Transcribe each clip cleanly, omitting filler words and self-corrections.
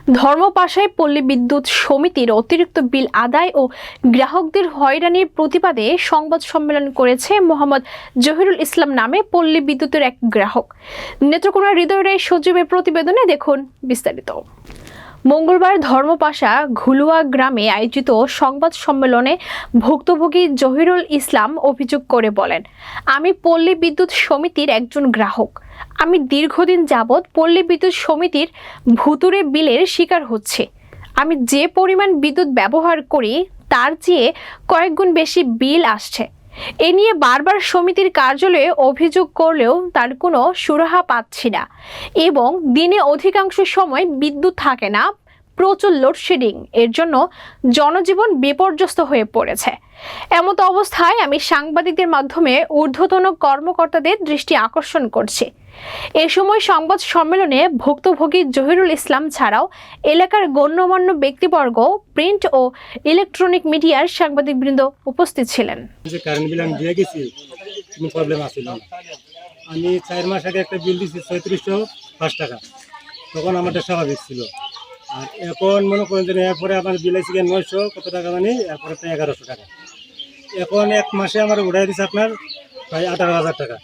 ধর্মপাশায় পল্লী বিদ্যুৎ সমিতির অতিরিক্ত বিল আদায় ও গ্রাহকদের হয়রানির প্রতিবাদে সংবাদ সম্মেলন করেছে মোহাম্মদ জহিরুল ইসলাম নামে পল্লী বিদ্যুতের এক গ্রাহক। নেত্রকোনা হৃদয় রায় সজীবের প্রতিবেদনে দেখুন বিস্তারিত। মঙ্গলবার ধর্মপাশা ঘুলুয়া গ্রামে আয়োজিত সংবাদ সম্মেলনে ভুক্তভোগী জহিরুল ইসলাম অভিযোগ করে বলেন, আমি পল্লী বিদ্যুৎ সমিতির একজন গ্রাহক। আমি দীর্ঘদিন যাবৎ পল্লী বিদ্যুৎ সমিতির ভুতুরে বিলের শিকার হচ্ছে। আমি যে পরিমাণ বিদ্যুৎ ব্যবহার করি তার চেয়ে কয়েক গুণ বেশি বিল আসছে। এ নিয়ে বারবার সমিতির কার্যালয়ে অভিযোগ করলেও তার কোনো সুরাহা পাচ্ছি না এবং দিনে অধিকাংশ সময় বিদ্যুৎ থাকে না, প্রচুর লোডশেডিং। এর জন্য জনজীবন বিপর্যস্ত হয়ে পড়েছে। এমত অবস্থায় আমি সাংবাদিকদের মাধ্যমে ঊর্ধ্বতন কর্মকর্তাদের দৃষ্টি আকর্ষণ করছি। এ সময় সংবাদ সম্মেলনে ভুক্তভোগী জহিরুল ইসলাম ছাড়াও এলাকার গণ্যমান্য ব্যক্তিবর্গ, প্রিন্ট ও ইলেকট্রনিক মিডিয়ার সাংবাদিকবৃন্দ উপস্থিত ছিলেন। কারেন্ট বিল আমি দিয়ে গেছি, কোনো প্রবলেম আসছিল না। আমি 4 মাস আগে একটা বিল দিয়েছি 3605 টাকা, তখন আমারটা স্বাভাবিক ছিল। আর এখন মনে করেন যে এরপরে আমার বিল আছে 900 কত টাকা, মানে এরপরে 1100 টাকা। এখন এক মাসে আমার উঠাই দিচ্ছে আপনার প্রায় 18,000 টাকা।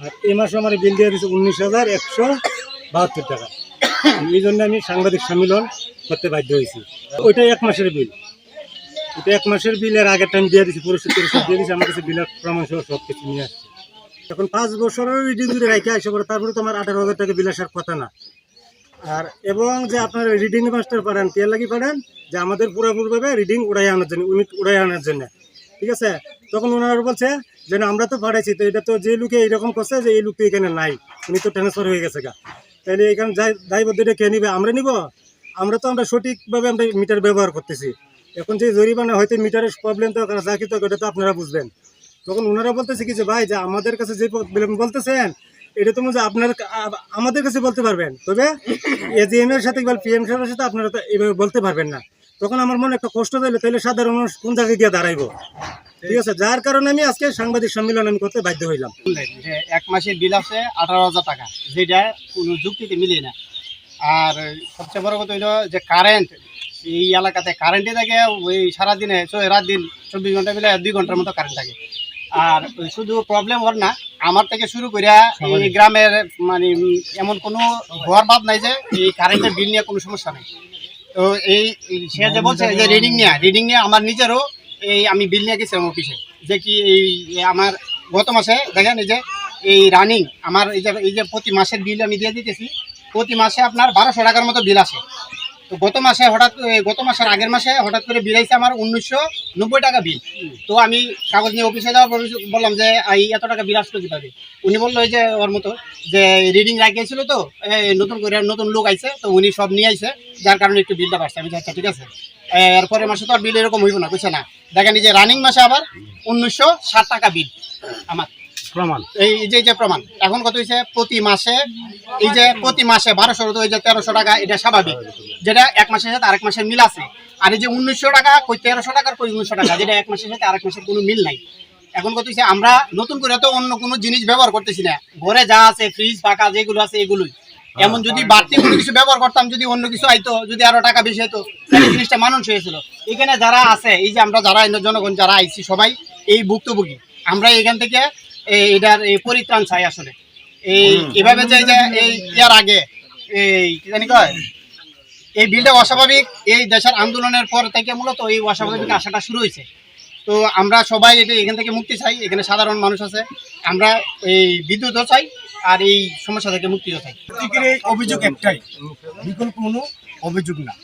আর এই মাসে আমার বিল দিয়ে দিচ্ছে 19,172 টাকা। এই জন্য আমি সাংবাদিক সম্মেলন করতে বাধ্য হয়েছি। ওইটাই এক মাসের বিল, এটা এক মাসের বিলের আগের টাইম দিয়ে দিচ্ছি, পরিশোধ দিয়ে দিচ্ছি। আমার কাছে বিলের প্রমাণ সহ সব কিছু নিয়ে আসছে। এখন 5 বছরের রিডিং যদি রেখে আসে পরে, তারপরে তো আমার 18,000 টাকা বিল আসার কথা না। আর এবং যে আপনার রিডিং মাস্টার পারেন, কে লাগি পারেন যে আমাদের পুরোপুরিভাবে রিডিং উড়াই আনার জন্য, ইউনিট উড়াই আনার জন্য, ঠিক আছে। তখন ওনারা বলছে যে না, আমরা তো পাঠাইছি, তো এটা তো যে লোকে এইরকম করছে যে এই লোকটি এখানে নাই, উনি তো ট্রান্সফার হয়ে গেছে গা, তাহলে এখানে দায়বদ্ধতা কে নিবে? আমরা নিব? আমরা সঠিকভাবে আমরা মিটার ব্যবহার করতেছি। এখন যে জরিমানা হয়তো মিটারের প্রবলেম তো যা কি, তো এটা তো আপনারা বুঝবেন। তখন ওনারা বলতেছে কি যে ভাই, যে আমাদের কাছে যে প্রবলেম বলতেছেন এটা তো আপনার আমাদের কাছে বলতে পারবেন, তবে এজিএম এর সাথে বা পিএম সাহেবের সাথে আপনারা তো এইভাবে বলতে পারবেন না। তখন আমার মনে একটা কষ্ট দিলে, তাহলে সাধারণ মানুষ কোন জায়গায় গিয়ে দাঁড়াইবো? ঠিক আছে, যার কারণে আমি আজকে সাংবাদিক সম্মেলন আমি করতে বাধ্য হইলাম। যে এক মাসের বিল আছে 18,000 টাকা, যেটা কোনো যুক্তিতে মিলে না। আর সবচেয়ে বড় কথা হইলো যে কারেন্ট, এই এলাকাতে কারেন্টে থাকে ওই সারাদিনে রাত দিন 24 ঘন্টা মিলে 2 ঘন্টার মতো কারেন্ট থাকে। আর শুধু প্রবলেম ওর না, আমার থেকে শুরু করে এই গ্রামের মানে এমন কোনো ঘর বাদ নাই যে এই কারেন্টের বিল নিয়ে কোনো সমস্যা নেই। তো এই সে যে বলছে যে রিডিং নিয়ে আমার নিজেরও এই আমি বিল নিয়ে গেছিলাম অফিসে, যে কি এই আমার গত মাসে দেখেন এই যে এই রানিং আমার এই যে প্রতি মাসের বিল আমি দিয়ে দিতেছি, প্রতি মাসে আপনার 1200 টাকার মতো বিল আসে। তো গত মাসের আগের মাসে হঠাৎ করে বিল আইছে আমার 1990 টাকা বিল। তো আমি কাগজ নিয়ে অফিসে যাওয়ার পর বললাম যে এই এত টাকা বিল আসলো কিভাবে? উনি বললো এই যে ওর মতো যে রিডিং রাখিয়েছিল, তো নতুন লোক আইছে, তো উনি সব নিয়ে আইছে, যার কারণে একটু বিলটা বাড়ছে। আমি আচ্ছা ঠিক আছে, এরপরে মাসে তো আর বিল এরকম হইব না, বুঝছে না। দেখেন এই যে রানিং মাসে আবার 1960 টাকা বিল আমার প্রমাণ, এই যে প্রমাণ। এখন কত হয়েছে প্রতি মাসে, এই যে প্রতি মাসে 1200, তো এই যে 1300 টাকা, এটা স্বাভাবিক, যেটা এক মাসের সাথে আরেক মাসের মিল আছে। আর এই যে 1900 টাকা, কই 1300 টাকার কই 1900 টাকা, যেটা এক মাসের সাথে আরেক মাসের কোনো মিল নাই। এখন কত হয়েছে, আমরা নতুন করে তো অন্য কোনো জিনিস ব্যবহার করতেছি না, ঘরে যা আছে ফ্রিজ পাকা যেগুলো আছে এগুলোই। এমন যদি বাড়তি কোনো কিছু ব্যবহার করতাম, যদি অন্য কিছু আইতো, যদি আরো টাকা বেশি হইতো, তাহলে জিনিসটা মানুষ হয়েছিল। এখানে যারা আছে, এই যে আমরা যারা জনগণ যারা আইছি সবাই এই ভুক্তভোগী, আমরা এখান থেকে এটার এই পরিত্রাণ চাই আসলে। এইভাবে যে এই ইয়ার আগে এই কি জানি কয়, এই বিলটা অস্বাভাবিক, এই দেশের আন্দোলনের পর থেকে মূলত এই অস্বাভাবিক আশাটা শুরু হয়েছে। তো আমরা সবাই এটা এখান থেকে মুক্তি চাই, এখানে সাধারণ মানুষ আছে, আমরা এই বিদ্যুৎও চাই আর এই সমস্যা থেকে মুক্তিও চাই। অভিযোগ একটাই, বিকল্প কোনো অভিযোগ না।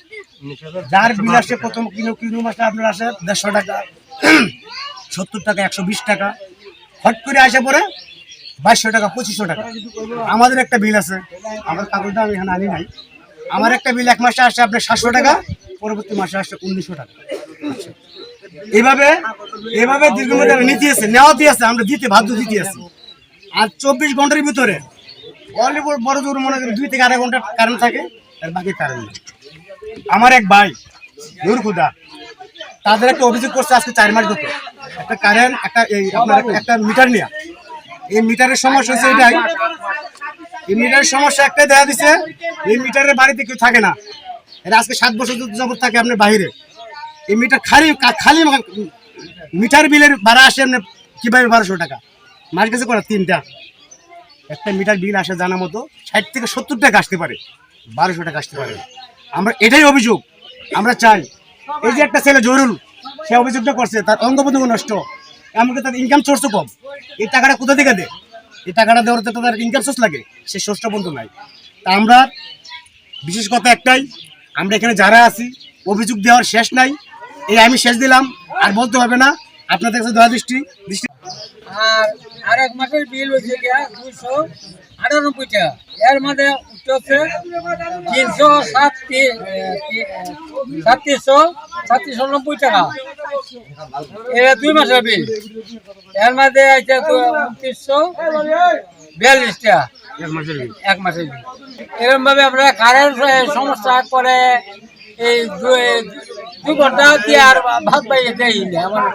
যার বিল আসে প্রথম কিলো মাসে আপনার আসে 150 টাকা, 70 টাকা, 120 টাকা, হট করে আসে পরে 2200 টাকা, 2500 টাকা। আমাদের একটা বিল আছে, আমার কাগজটা আমি এখানে আনি নাই, আমার একটা বিল এক মাসে আসে আপনার 700 টাকা, পরবর্তী মাসে আসে 1900 টাকা। এভাবে দীর্ঘমেয়াদী নীতি আছে, নেওয়াতে আছে, আমরা দিতে বাধ্য দিতে আছি। আর 24 ঘন্টার ভিতরে অলিপুর বড় জোর মনে করেন 2 থেকে আড়াই ঘন্টা কারেন্ট থাকে, আর বাকি কারেন্ট নেই। আমার এক ভাই নূর খুদা, তাদের একটা অভিযোগ করছে আজকে 4 মাস ধরে, একটা কারেন্ট একটা মিটার নিয়ে। এই মিটারের সমস্যা হচ্ছে এটাই, এই মিটারের সমস্যা একটাই দেখা দিচ্ছে, এই মিটারের বাড়িতে কেউ থাকে না, এরা আজকে 7 বছর যাবত থাকে আপনার বাইরে। এই মিটার খালি খালি মিটার বিলের ভাড়া আসে আপনার কিভাবে 1200 টাকা, মাস গেছে করা 3টা। একটা মিটার বিল আসে জানা মতো 60 থেকে 70 টাকা আসতে পারে, 1200 টাকা আসতে পারে। আমরা এটাই অভিযোগ আমরা চাই। এই যে একটা ছেলে জরুল, সে অভিযোগটা করছে, তার অঙ্গ প্রত্যঙ্গ নষ্ট, এমনকি তার ইনকাম সোর্সও কম। এই টাকাটা কোথা থেকে দেয়? এই টাকাটা দেওয়ার তো তার ইনকাম সোর্স লাগে, সে সোর্সটা বন্ধ নাই। তা আমরা বিশেষ কথা একটাই, আমরা এখানে যারা আছি অভিযোগ দেওয়ার শেষ নাই। এই আমি শেষ দিলাম, আর বলতে হবে না। আপনাদের কাছে দয়া দৃষ্টি। আর আরেক মাসের বিল হচ্ছে গিয়া 298 টাকা, এর মধ্যে উঠছে 3790 টাকা। এটা 2 মাসের বিল, এর মধ্যে আছে 2942 টাকা এক মাসের বিল। এরকম ভাবে আমরা কারেন্ট সমস্যা করে এই 2 ঘন্টা দিয়ে আর ভাত পাইয়ে দেয় আমার।